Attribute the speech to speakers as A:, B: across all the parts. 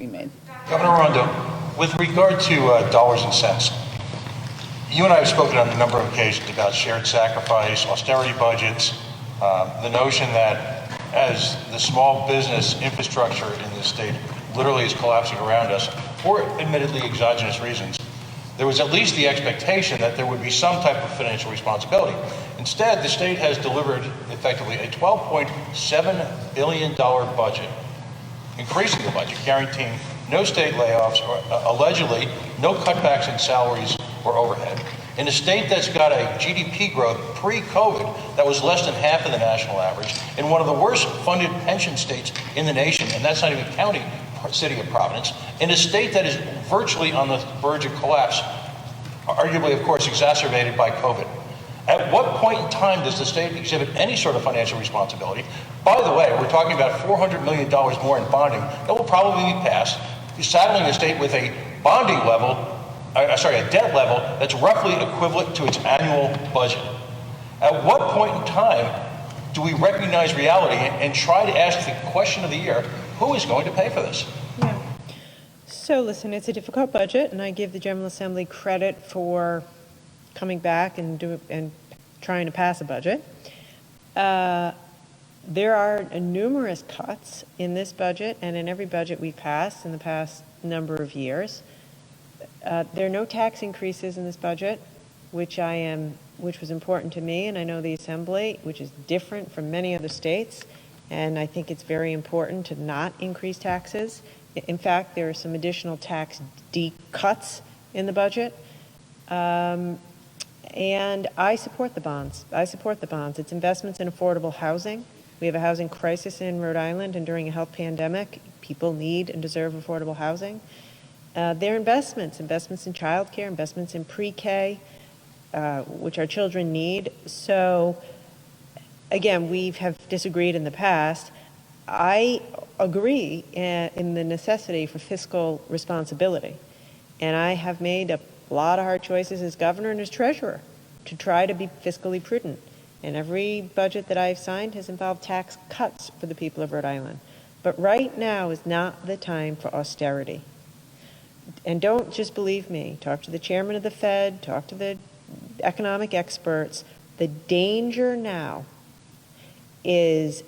A: be made.
B: Governor Raimondo, with regard to dollars and cents, you and I have spoken on a number of occasions about shared sacrifice, austerity budgets, the notion that as the small business infrastructure in this state literally is collapsing around us, for admittedly exogenous reasons, there was at least the expectation that there would be some type of financial responsibility. Instead, the state has delivered effectively a $12.7 billion budget, increasing the budget, guaranteeing no state layoffs or allegedly no cutbacks in salaries or overhead. In a state that's got a GDP growth pre-COVID that was less than half of the national average, in one of the worst funded pension states in the nation, and that's not even counting city of Providence, in a state that is virtually on the verge of collapse, arguably, of course, exacerbated by COVID. At what point in time does the state exhibit any sort of financial responsibility? By the way, we're talking about $400 million more in bonding that will probably be passed, saddling the state with a bonding level, a debt level that's roughly equivalent to its annual budget. At what point in time do we recognize reality and try to ask the question of the year, who is going to pay for this?
C: Yeah. So listen, it's a difficult budget, and I give the General Assembly credit for coming back and trying to pass a budget. There are numerous cuts in this budget and in every budget we've passed in the past number of years. There are no tax increases in this budget, which was important to me, and I know the Assembly, which is different from many other states, and I think it's very important to not increase taxes. In fact, there are some additional tax cuts in the budget. And I support the bonds. It's investments in affordable housing. We have a housing crisis in Rhode Island, and during a health pandemic, people need and deserve affordable housing. They're investments in childcare, investments in pre-K, which our children need. So, again, we have disagreed in the past. I agree in the necessity for fiscal responsibility, and I have made a lot of hard choices as governor and as treasurer to try to be fiscally prudent. And every budget that I've signed has involved tax cuts for the people of Rhode Island. But right now is not the time for austerity. And don't just believe me. Talk to the chairman of the Fed, talk to the economic experts. The danger now is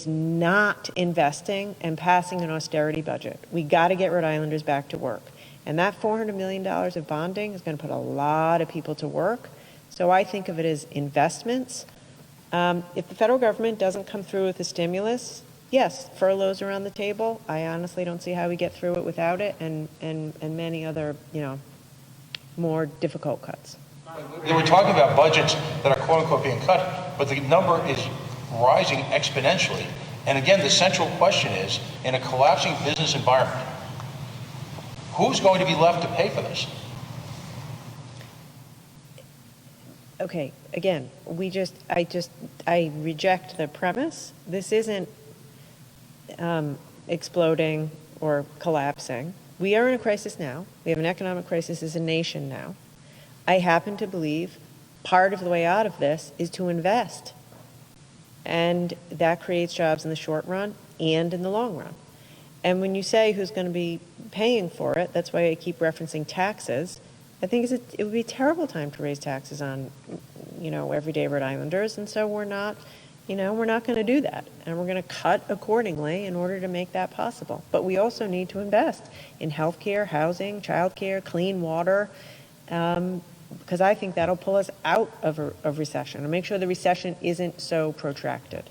C: not investing and passing an austerity budget. We got to get Rhode Islanders back to work. And that $400 million of bonding is going to put a lot of people to work. So I think of it as investments. If the federal government doesn't come through with a stimulus, yes, furloughs are on the table. I honestly don't see how we get through it without it, and many other, more difficult cuts.
B: They were talking about budgets that are quote unquote being cut, but the number is rising exponentially. And again, the central question is, in a collapsing business environment, who's going to be left to pay for this?
C: Okay, again, I reject the premise. This isn't exploding or collapsing. We are in a crisis now. We have an economic crisis as a nation now. I happen to believe part of the way out of this is to invest. And that creates jobs in the short run and in the long run. And when you say who's going to be paying for it, that's why I keep referencing taxes. I think it would be a terrible time to raise taxes on, everyday Rhode Islanders. And so we're not going to do that. And we're going to cut accordingly in order to make that possible. But we also need to invest in healthcare, housing, childcare, clean water, because I think that'll pull us out of recession and make sure the recession isn't so protracted.